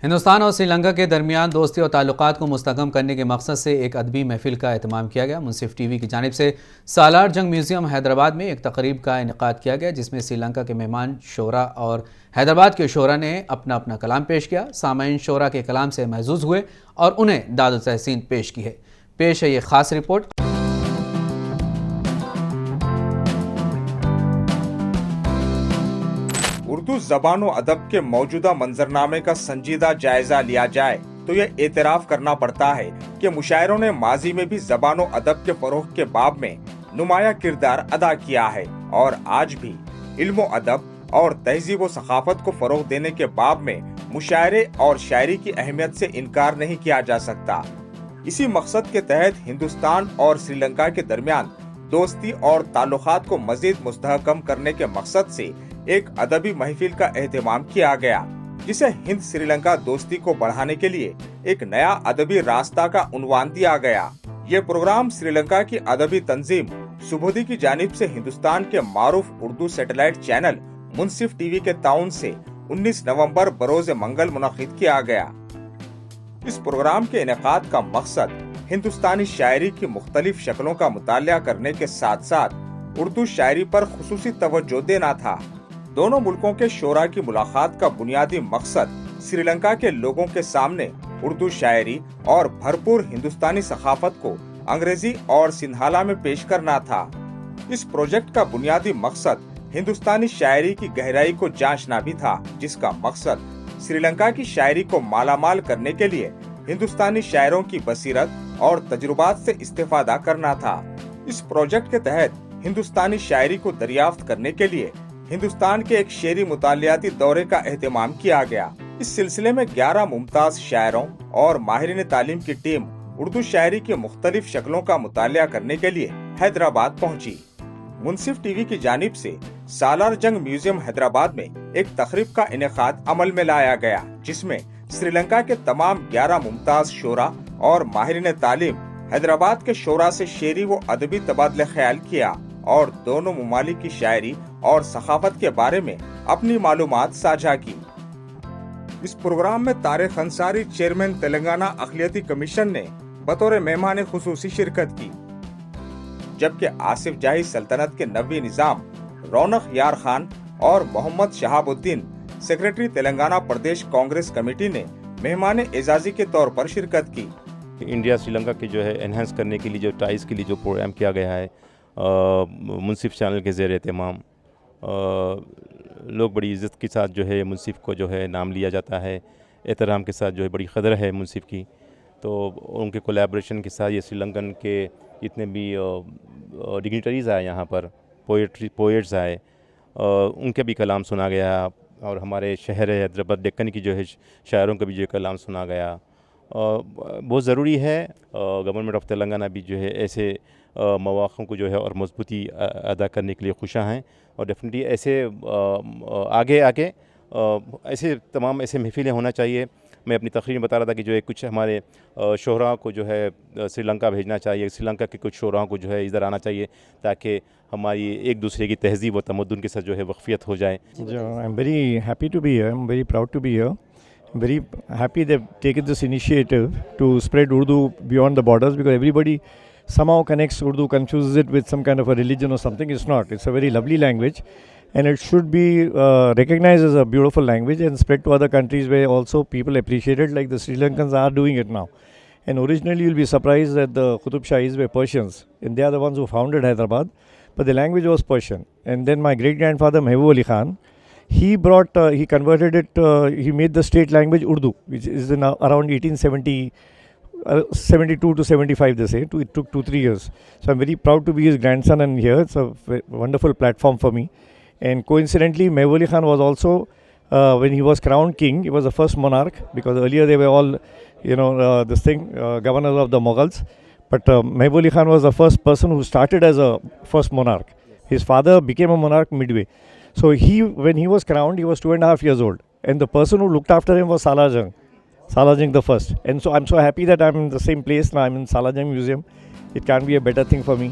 ہندوستان اور سری لنکا کے درمیان دوستی اور تعلقات کو مستحکم کرنے کے مقصد سے ایک ادبی محفل کا اہتمام کیا گیا۔ منصف ٹی وی کی جانب سے سالار جنگ میوزیم حیدرآباد میں ایک تقریب کا انعقاد کیا گیا، جس میں سری لنکا کے مہمان شعراء اور حیدرآباد کے شعراء نے اپنا کلام پیش کیا۔ سامعین شعراء کے کلام سے محظوظ ہوئے اور انہیں داد و تحسین پیش کی ہے۔ پیش ہے یہ خاص رپورٹ۔ اردو زبان و ادب کے موجودہ منظرنامے کا سنجیدہ جائزہ لیا جائے تو یہ اعتراف کرنا پڑتا ہے کہ مشاعروں نے ماضی میں بھی زبان و ادب کے فروغ کے باب میں نمایاں کردار ادا کیا ہے اور آج بھی علم و ادب اور تہذیب و ثقافت کو فروغ دینے کے باب میں مشاعرے اور شاعری کی اہمیت سے انکار نہیں کیا جا سکتا۔ اسی مقصد کے تحت ہندوستان اور سری لنکا کے درمیان دوستی اور تعلقات کو مزید مستحکم کرنے کے مقصد سے ایک ادبی محفل کا اہتمام کیا گیا، جسے ہند سری لنکا دوستی کو بڑھانے کے لیے ایک نیا ادبی راستہ کا عنوان دیا گیا۔ یہ پروگرام سری لنکا کی ادبی تنظیم سبودھی کی جانب سے ہندوستان کے معروف اردو سیٹلائٹ چینل منصف ٹی وی کے تعاون سے 19 نومبر بروز منگل منعقد کیا گیا۔ اس پروگرام کے انعقاد کا مقصد ہندوستانی شاعری کی مختلف شکلوں کا مطالعہ کرنے کے ساتھ ساتھ اردو شاعری پر خصوصی توجہ دینا تھا۔ دونوں ملکوں کے شعراء کی ملاقات کا بنیادی مقصد سری لنکا کے لوگوں کے سامنے اردو شاعری اور بھرپور ہندوستانی ثقافت کو انگریزی اور سنہالا میں پیش کرنا تھا۔ اس پروجیکٹ کا بنیادی مقصد ہندوستانی شاعری کی گہرائی کو جانچنا بھی تھا، جس کا مقصد سری لنکا کی شاعری کو مالا مال کرنے کے لیے ہندوستانی شاعروں کی بصیرت اور تجربات سے استفادہ کرنا تھا۔ اس پروجیکٹ کے تحت ہندوستانی شاعری کو دریافت کرنے کے لیے ہندوستان کے ایک شعری مطالعاتی دورے کا اہتمام کیا گیا۔ اس سلسلے میں 11 ممتاز شاعروں اور ماہرین تعلیم کی ٹیم اردو شاعری کی مختلف شکلوں کا مطالعہ کرنے کے لیے حیدرآباد پہنچی۔ منصف ٹی وی کی جانب سے سالار جنگ میوزیم حیدرآباد میں ایک تقریب کا انعقاد عمل میں لایا گیا، جس میں سری لنکا کے تمام 11 ممتاز شعراء اور ماہرین تعلیم حیدرآباد کے شعراء سے شعری و ادبی تبادلہ خیال کیا اور دونوں ممالک کی شاعری اور ثقافت کے بارے میں اپنی معلومات ساجھا کی۔ اس پروگرام میں طارق انصاری چیئرمین تلنگانہ اقلیتی کمیشن نے بطور مہمان خصوصی شرکت کی، جبکہ آصف جاہی سلطنت کے نویں نظام رونق یار خان اور محمد شہاب الدین سیکریٹری تلنگانہ پردیش کانگریس کمیٹی نے مہمان اعزازی کے طور پر شرکت کی۔ انڈیا سری لنکا کے جو ہے انہینس کرنے کے لیے جو ٹائز کے لیے جو پروگرام کیا گیا ہے منصف چینل کے زیر اہتمام، لوگ بڑی عزت کے ساتھ جو ہے منصف کو جو ہے نام لیا جاتا ہے، احترام کے ساتھ جو ہے بڑی قدر ہے منصف کی، تو ان کے کولیبریشن کے ساتھ یہ سری لنکن کے جتنے بھی ڈگنیٹریز آئے یہاں پر، پوئٹس آئے، ان کے بھی کلام سنا گیا اور ہمارے شہر حیدرآباد ڈکن کی جو ہے شاعروں کا بھی جو کلام سنا گیا۔ بہت ضروری ہے، گورنمنٹ آف تلنگانہ بھی جو ہے ایسے مواقع کو جو ہے اور مضبوطی ادا کرنے کے لیے خوشاں ہیں، اور ڈیفینیٹلی ایسے آگے ایسے تمام ایسے محفلیں ہونا چاہیے۔ میں اپنی تقریر میں بتا رہا تھا کہ جو ہے کچھ ہمارے شعراء کو جو ہے سری لنکا بھیجنا چاہیے، سری لنکا کے کچھ شعراء کو جو ہے ادھر آنا چاہیے تاکہ ہماری ایک دوسرے کی تہذیب و تمدن کے ساتھ جو ہے وقفیت ہو جائے۔ I am very happy to be here. I am very proud to be here. Very happy they've taken this initiative to spread Urdu beyond the borders, because everybody somehow connects Urdu, confuses it with some kind of a religion or something. It's not. It's a very lovely language, and it should be recognized as a beautiful language and spread to other countries where also people appreciate it, like the Sri Lankans are doing it now. And originally you'll be surprised that the Qutub Shahis were Persians, and they are the ones who founded Hyderabad, but the language was Persian. And then my great grandfather Mehboob Ali Khan, he converted it, he made the state language Urdu, which is in around 1870, 72 to 75 they say. It took 2-3 years. So I'm very proud to be his grandson, and here it's a wonderful platform for me. And coincidentally, Mehboob Ali Khan was also, when he was crowned king, he was the first monarch, because earlier they were all, governors of the Mughals. But Mehboob Ali Khan was the first person who started as a first monarch. His father became a monarch midway. So when he was crowned, he was 2.5 years old. And the person who looked after him was Salar Jung the first. And so I'm so happy that I'm in the same place now. I'm in Salar Jung Museum. It can't be a better thing for me.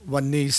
19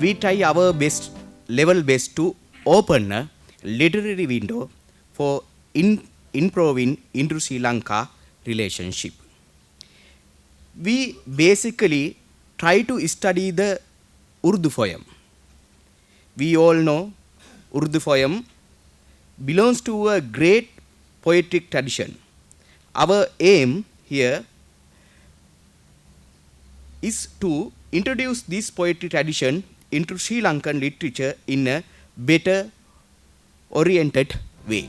We try our best, level best to open a literary window for improving into Sri Lanka relationship. We basically try to study the Urdu poem. We all know Urdu poem belongs to a great poetic tradition. Our aim here is to introduce this poetry tradition into Sri Lankan literature in a better oriented way.